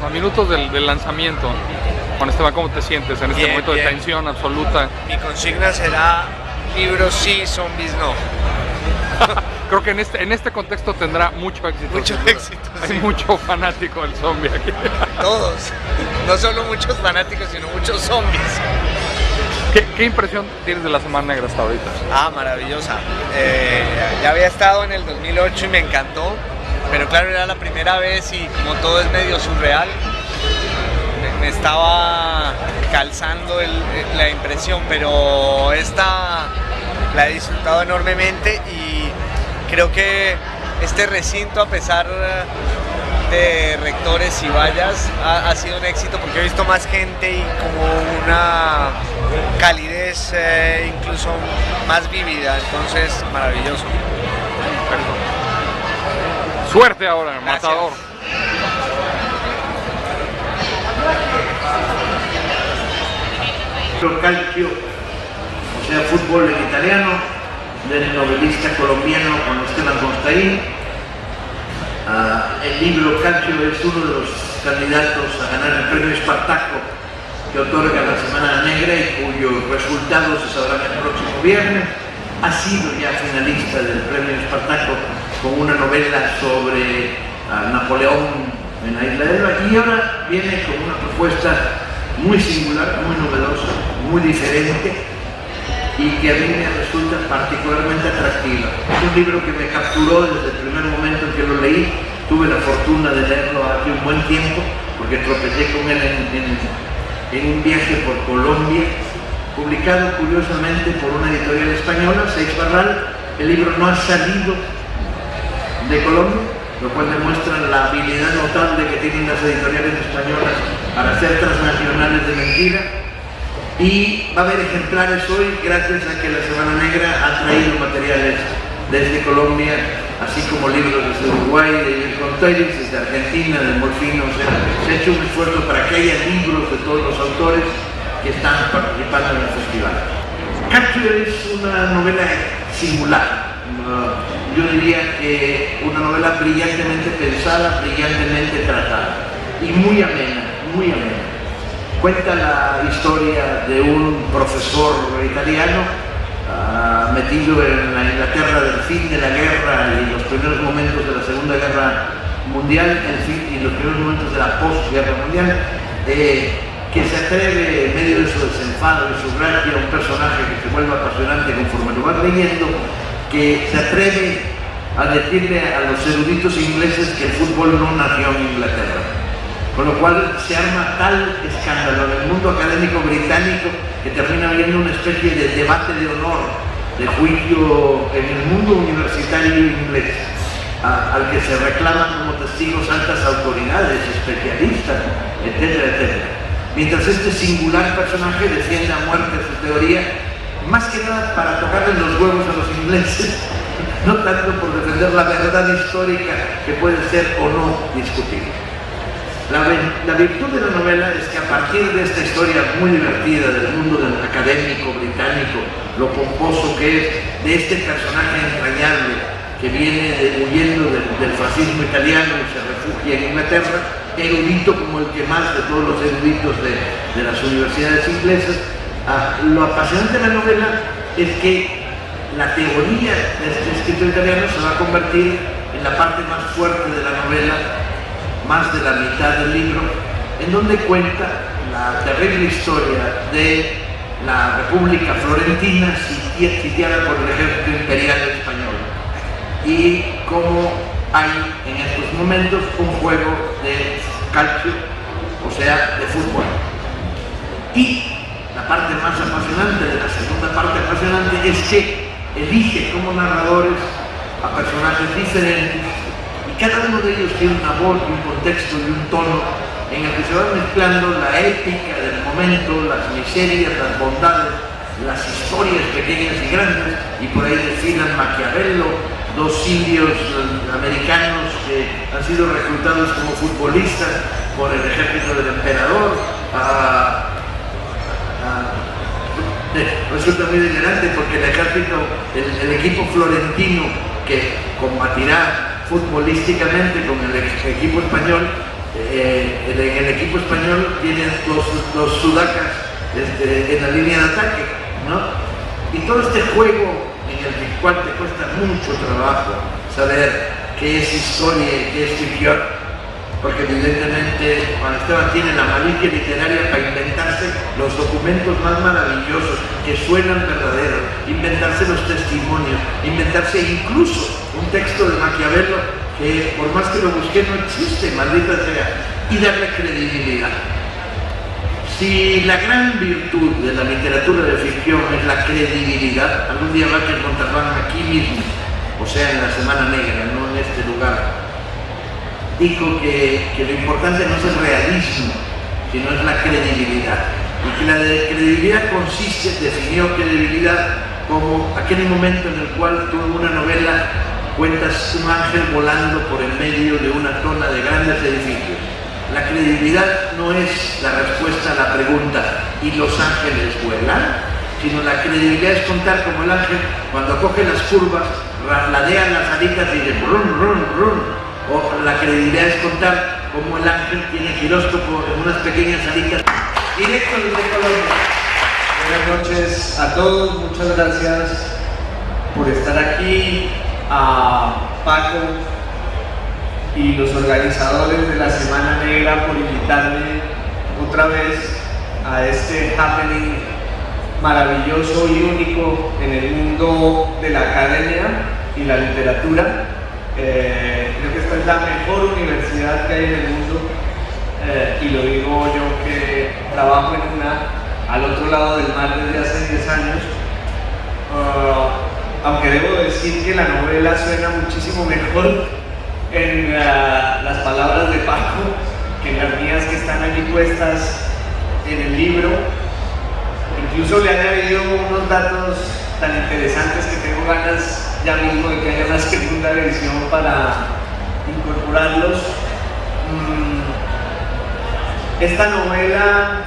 a minutos del lanzamiento, Juan Esteban, ¿cómo te sientes en este momento de tensión absoluta? Mi consigna será: libros sí, zombies no. Creo que en este contexto tendrá mucho éxito. Mucho éxito, Hay sí. mucho fanático del zombie aquí. Todos. No solo muchos fanáticos, sino muchos zombies. ¿Qué impresión tienes de la Semana Negra hasta ahorita? Maravillosa. Ya había estado en el 2008 y me encantó, pero claro, era la primera vez y como todo es medio surreal, me estaba calzando la impresión, pero esta la he disfrutado enormemente y creo que este recinto, a pesar de rectores y vallas, ha sido un éxito porque he visto más gente y como una calidez incluso más vívida, entonces maravilloso. Suerte ahora, Gracias. Matador. Calcio, o sea, fútbol en italiano, del novelista colombiano Juan Esteban Constaín. El libro Calcio es uno de los candidatos a ganar el premio Espartaco que otorga la Semana Negra y cuyos resultados se sabrán el próximo viernes. Ha sido ya finalista del premio Espartaco con una novela sobre Napoleón en la Isla de Elba y ahora viene con una propuesta muy singular, muy novedosa, muy diferente y que a mí me resulta particularmente atractiva. Es un libro que me capturó desde el primer momento en que lo leí. Tuve la fortuna de leerlo hace un buen tiempo porque tropecé con él en un viaje por Colombia, publicado curiosamente por una editorial española, Seix Barral. El libro no ha salido de Colombia, lo cual demuestra la habilidad notable que tienen las editoriales españolas para hacer transnacionales de mentira. Y va a haber ejemplares hoy gracias a que la Semana Negra ha traído materiales desde Colombia, así como libros desde Uruguay, de Contoiris, desde Argentina, de Molfino. O sea, se ha hecho un esfuerzo para que haya libros de todos los autores que están participando en el festival. Calcio es una novela singular. Yo diría que una novela brillantemente pensada, brillantemente tratada y muy amena, muy amena. Cuenta la historia de un profesor italiano metido en la Inglaterra del fin de la guerra y los primeros momentos de la Segunda Guerra Mundial, y los primeros momentos de la postguerra mundial, que se atreve, en medio de su desenfado y su gracia, un personaje que se vuelve apasionante conforme lo vas leyendo, que se atreve a decirle a los eruditos ingleses que el fútbol no nació en Inglaterra. Con lo cual se arma tal escándalo en el mundo académico británico que termina habiendo una especie de debate de honor, de juicio en el mundo universitario inglés, al que se reclaman como testigos altas autoridades, especialistas, etcétera, etcétera. Mientras este singular personaje defiende a muerte su teoría, más que nada para tocarle los huevos a los ingleses, no tanto por defender la verdad histórica que puede ser o no discutible. La virtud de la novela es que a partir de esta historia muy divertida del mundo del académico británico, lo pomposo que es, de este personaje entrañable que viene huyendo del fascismo italiano y se refugia en Inglaterra, erudito como el que más de todos los eruditos de las universidades inglesas, lo apasionante de la novela es que la teoría de este escritor italiano se va a convertir en la parte más fuerte de la novela, más de la mitad del libro, en donde cuenta la terrible historia de la República Florentina sitiada por el ejército imperial español y cómo hay en estos momentos un juego de calcio, o sea, de fútbol. Y la parte más apasionante de la segunda parte apasionante es que elige como narradores a personajes diferentes y cada uno de ellos tiene una voz, un contexto y un tono en el que se va mezclando la épica del momento, las miserias, las bondades, las historias pequeñas y grandes, y por ahí desfilan Maquiavelo, dos indios americanos que han sido reclutados como futbolistas por el ejército del emperador. Resulta muy delirante porque el ejército, el equipo florentino que combatirá futbolísticamente con el equipo español, En el equipo español tienen los sudacas en la línea de ataque, ¿no? Y todo este juego en el cual te cuesta mucho trabajo saber qué es historia y qué es ficción, porque evidentemente Juan Esteban tiene la malicia literaria para inventarse los documentos más maravillosos que suenan verdaderos, inventarse los testimonios, inventarse incluso un texto de Maquiavelo que por más que lo busqué no existe, maldita sea, y darle credibilidad. Si la gran virtud de la literatura de ficción es la credibilidad, algún día Vázquez Montalbán aquí mismo, o sea en la Semana Negra, no en este lugar, dijo que lo importante no es el realismo, sino es la credibilidad. Y que la credibilidad consiste, definió credibilidad como aquel momento en el cual tú en una novela cuentas un ángel volando por el medio de una zona de grandes edificios. La credibilidad no es la respuesta a la pregunta ¿y los ángeles vuelan? Sino la credibilidad es contar como el ángel cuando coge las curvas, rasladean las alitas y dice rum, rum, rum. O la credibilidad es contar como el ángel tiene giróscopo en unas pequeñas alitas. Directo desde Colombia. Buenas noches a todos, muchas gracias por estar aquí, a Paco y los organizadores de la Semana Negra por invitarme otra vez a este happening maravilloso y único en el mundo de la academia y la literatura. Creo que esta es la mejor universidad que hay en el mundo y lo digo yo que trabajo en una al otro lado del mar desde hace 10 años. Aunque debo decir que la novela suena muchísimo mejor en las palabras de Paco que en las mías que están allí puestas en el libro. Incluso le han añadido unos datos tan interesantes que tengo ganas ya mismo de que haya una segunda edición para incorporarlos. Esta novela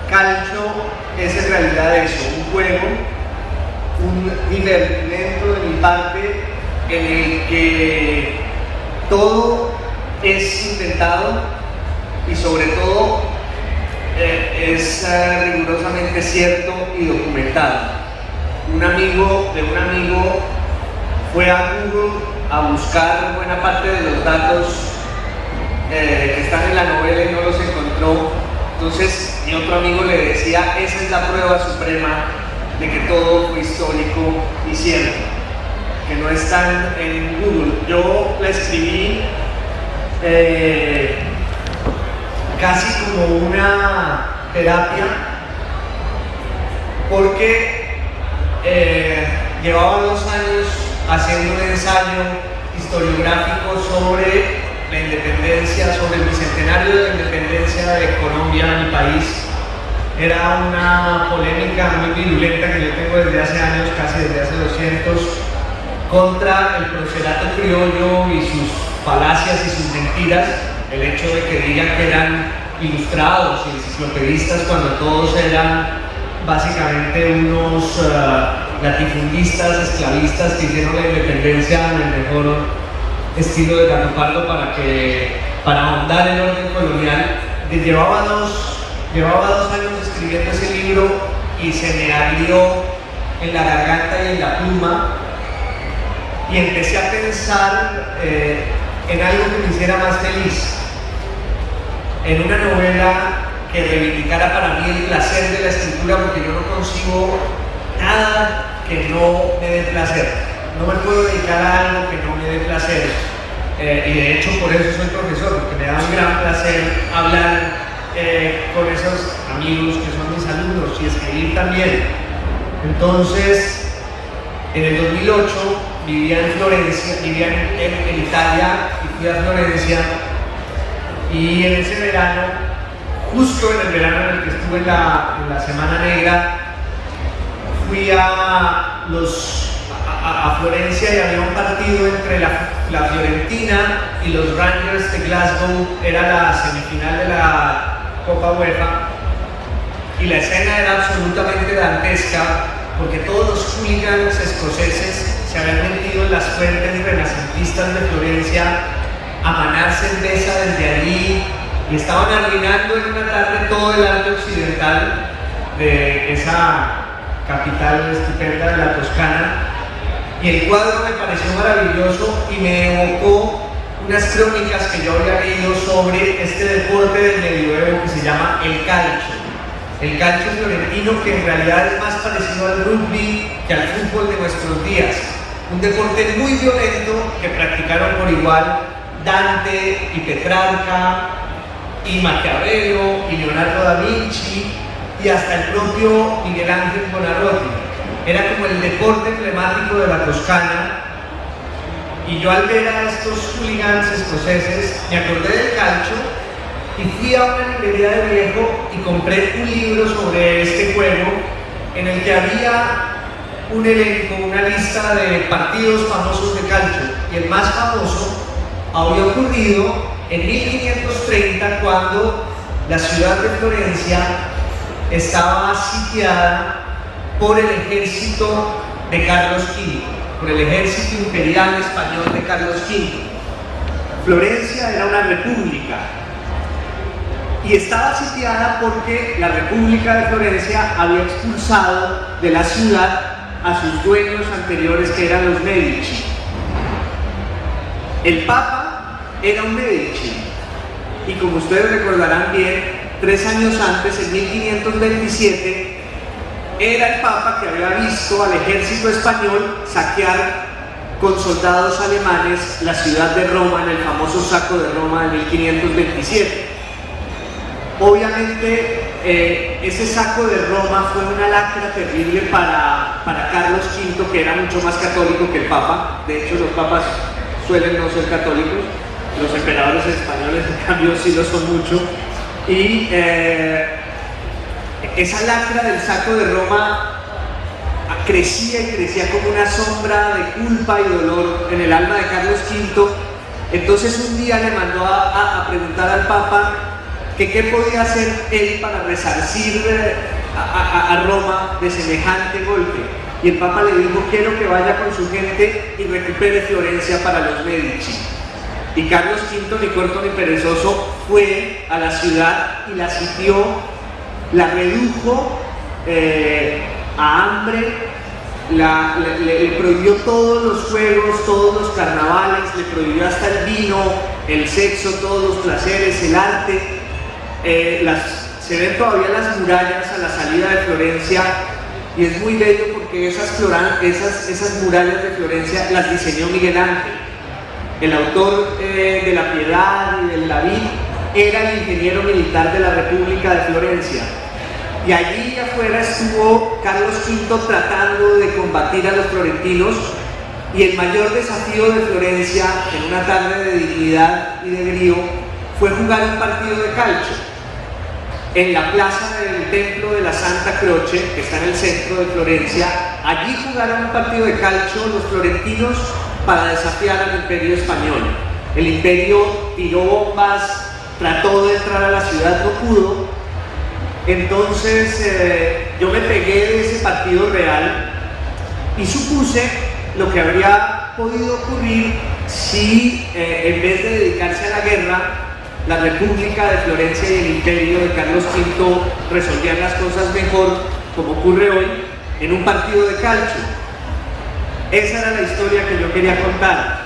Calcho es en realidad eso, un juego, un divertimento de mi parte en el que todo es inventado y sobre todo es rigurosamente cierto y documentado. Un amigo de un amigo fue a Google a buscar buena parte de los datos que están en la novela y no los encontró. Entonces mi otro amigo le decía, esa es la prueba suprema de que todo fue histórico y cierto, que no están en Google. Yo la escribí casi como una terapia, porque llevaba 2 años haciendo un ensayo historiográfico sobre la independencia, sobre el bicentenario de la independencia de Colombia, mi país. Era una polémica muy virulenta que yo tengo desde hace años, casi desde hace 200, contra el procerato criollo y sus falacias y sus mentiras, el hecho de que digan que eran ilustrados y enciclopedistas cuando todos eran básicamente unos latifundistas, esclavistas que hicieron la independencia en el mejor estilo de Gatopardo para ahondar el orden colonial. Llevaba dos años escribiendo ese libro y se me abrió en la garganta y en la pluma y empecé a pensar en algo que me hiciera más feliz, en una novela que reivindicara para mí el placer de la escritura, porque yo no concibo nada que no me dé placer. No me puedo dedicar a algo que no me dé placer. Y de hecho por eso soy profesor, porque me da un gran placer hablar con esos amigos que son mis alumnos y escribir también. Entonces, en el 2008 vivía en Florencia, vivía en Italia y fui a Florencia, y en ese verano, justo en el verano en el que estuve en la Semana Negra, fui a Florencia y había un partido entre la Fiorentina y los Rangers de Glasgow. Era la semifinal de la Copa UEFA y la escena era absolutamente dantesca, porque todos los hooligans escoceses se habían metido en las fuentes renacentistas de Florencia a manar cerveza desde allí y estaban arruinando en una tarde todo el arte occidental de esa capital estupenda de la Toscana, y el cuadro me pareció maravilloso y me evocó unas crónicas que yo había leído sobre este deporte del medioevo que se llama el calcio florentino, que en realidad es más parecido al rugby que al fútbol de nuestros días, un deporte muy violento que practicaron por igual Dante y Petrarca y Maquiavelo y Leonardo da Vinci y hasta el propio Miguel Ángel Buonarroti. Era como el deporte emblemático de la Toscana, y yo al ver a estos hooligans escoceses me acordé del calcio y fui a una librería de viejo y compré un libro sobre este juego en el que había un elenco, una lista de partidos famosos de calcio, y el más famoso había ocurrido en 1530, cuando la ciudad de Florencia estaba sitiada por el ejército de Carlos V, por el ejército imperial español de Carlos V. Florencia era una república y estaba sitiada porque la República de Florencia había expulsado de la ciudad a sus dueños anteriores, que eran los Medici. El Papa era un Medici, y como ustedes recordarán bien, 3 años antes, en 1527, era el Papa que había visto al ejército español saquear con soldados alemanes la ciudad de Roma en el famoso saco de Roma de 1527. Obviamente ese saco de Roma fue una lacra terrible para Carlos V, que era mucho más católico que el Papa. De hecho, los papas suelen no ser católicos, los emperadores españoles en cambio sí lo son mucho, y esa lacra del saco de Roma crecía y crecía como una sombra de culpa y dolor en el alma de Carlos V. Entonces un día le mandó a preguntar al Papa que qué podía hacer él para resarcir a Roma de semejante golpe. Y el Papa le dijo: quiero que vaya con su gente y recupere Florencia para los Medici. Y Carlos V, ni corto ni perezoso, fue a la ciudad y la sitió, la redujo a hambre, le prohibió todos los juegos, todos los carnavales, le prohibió hasta el vino, el sexo, todos los placeres, el arte. Se ven todavía las murallas a la salida de Florencia, y es muy bello porque esas murallas de Florencia las diseñó Miguel Ángel. El autor de La Piedad y del David era el ingeniero militar de la República de Florencia. Y allí afuera estuvo Carlos V tratando de combatir a los florentinos, y el mayor desafío de Florencia, en una tarde de dignidad y de brío, fue jugar un partido de calcio en la plaza del Templo de la Santa Croce, que está en el centro de Florencia. Allí jugaron un partido de calcio los florentinos para desafiar al Imperio español. El Imperio tiró bombas, trató de entrar a la ciudad, no pudo. Entonces yo me pegué de ese partido real y supuse lo que habría podido ocurrir si en vez de dedicarse a la guerra, la República de Florencia y el Imperio de Carlos V resolvían las cosas mejor, como ocurre hoy, en un partido de calcio. Esa era la historia que yo quería contar,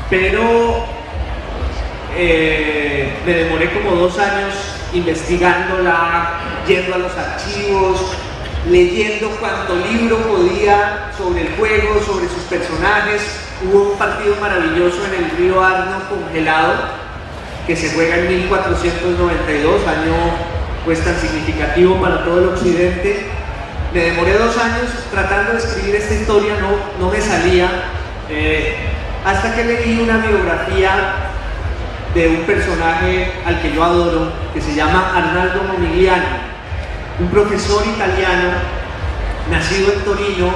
pero me demoré como 2 años investigándola, yendo a los archivos, leyendo cuanto libro podía sobre el juego, sobre sus personajes. Hubo un partido maravilloso en el río Arno congelado que se juega en 1492, año pues tan significativo para todo el occidente. Me demoré 2 años tratando de escribir esta historia, no me salía, hasta que leí una biografía de un personaje al que yo adoro, que se llama Arnaldo Momigliano, un profesor italiano nacido en Torino,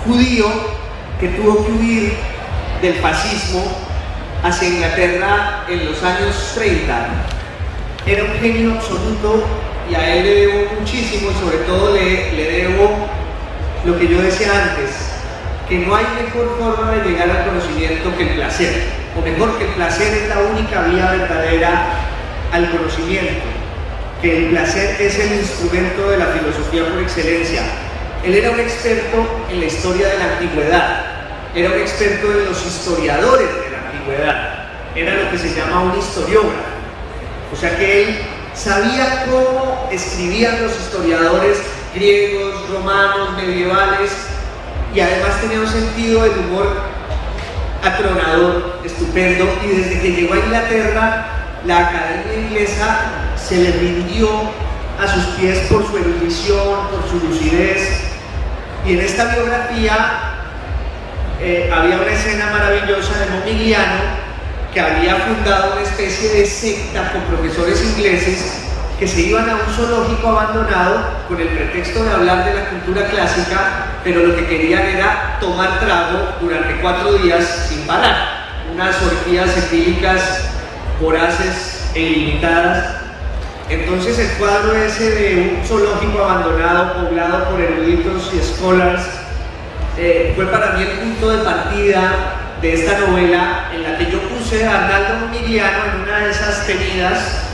judío, que tuvo que huir del fascismo hacia Inglaterra en los años 30. Era un genio absoluto y a él le debo muchísimo, y sobre todo le debo lo que yo decía antes, que no hay mejor forma de llegar al conocimiento que el placer. o mejor, que el placer es la única vía verdadera al conocimiento, que el placer es el instrumento de la filosofía por excelencia. Él era un experto en la historia de la antigüedad, era un experto en los historiadores de la antigüedad, era lo que se llama un historiógrafo, o sea que él sabía cómo escribían los historiadores griegos, romanos, medievales, y además tenía un sentido del humor atronador, estupendo, y desde que llegó a Inglaterra, la Academia Inglesa se le rindió a sus pies por su erudición, por su lucidez, y en esta biografía había una escena maravillosa de Momigliano, que había fundado una especie de secta con profesores ingleses que se iban a un zoológico abandonado con el pretexto de hablar de la cultura clásica, pero lo que querían era tomar trago durante 4 días sin parar, unas orgías etílicas voraces e ilimitadas. Entonces el cuadro ese de un zoológico abandonado poblado por eruditos y scholars fue para mí el punto de partida de esta novela, en la que yo puse a Arnaldo Momigliano en una de esas tenidas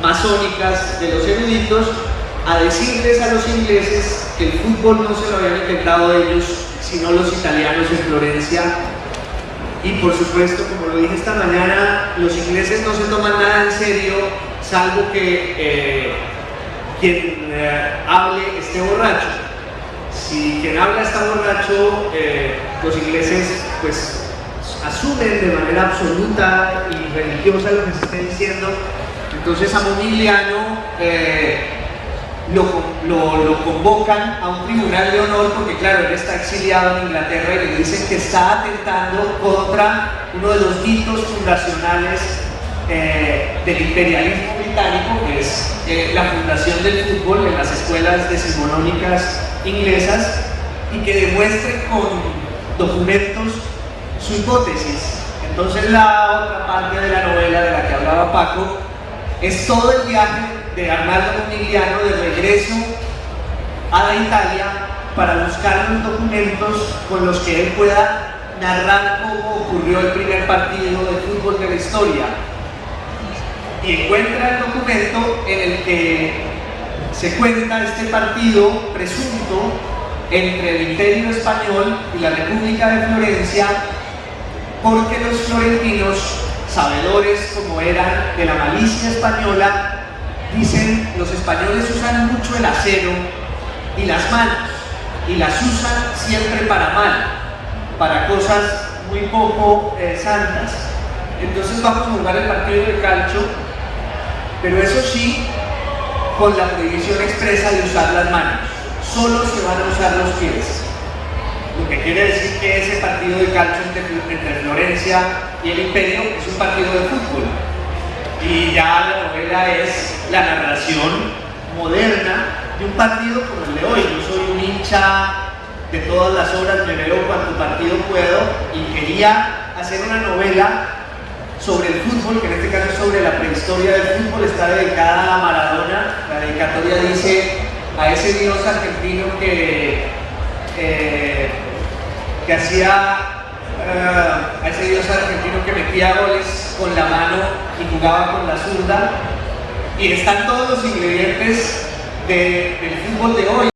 masónicas de los eruditos a decirles a los ingleses que el fútbol no se lo habían inventado ellos, sino los italianos en Florencia. Y por supuesto, como lo dije esta mañana, los ingleses no se toman nada en serio, salvo que quien hable esté borracho. Si quien habla está borracho, los ingleses pues asumen de manera absoluta y religiosa lo que se está diciendo. Entonces a Momigliano lo convocan a un tribunal de honor porque claro, él está exiliado en Inglaterra y le dicen que está atentando contra uno de los mitos fundacionales del imperialismo británico, que es la fundación del fútbol en las escuelas decimonónicas inglesas, y que demuestren con documentos su hipótesis. Entonces la otra parte de la novela de la que hablaba Paco es todo el viaje de Arnaldo Momigliano de regreso a la Italia para buscar los documentos con los que él pueda narrar cómo ocurrió el primer partido de fútbol de la historia. Y encuentra el documento en el que se cuenta este partido presunto entre el Imperio Español y la República de Florencia, porque los florentinos, sabedores como eran de la malicia española, dicen: los españoles usan mucho el acero y las manos, y las usan siempre para mal, para cosas muy poco santas. Entonces vamos a jugar el partido de calcio, pero eso sí, con la prohibición expresa de usar las manos, solo se van a usar los pies. Lo que quiere decir que ese partido de calcio entre Florencia y el Imperio es un partido de fútbol. Y ya la novela es la narración moderna de un partido como el de hoy. Yo soy un hincha de todas las horas, me veo cuanto partido puedo, y quería hacer una novela sobre el fútbol, que en este caso es sobre la prehistoria del fútbol, está dedicada a Maradona. La dedicatoria dice: a ese dios argentino a ese dios argentino que metía goles con la mano y jugaba con la zurda. Y están todos los ingredientes del fútbol de hoy.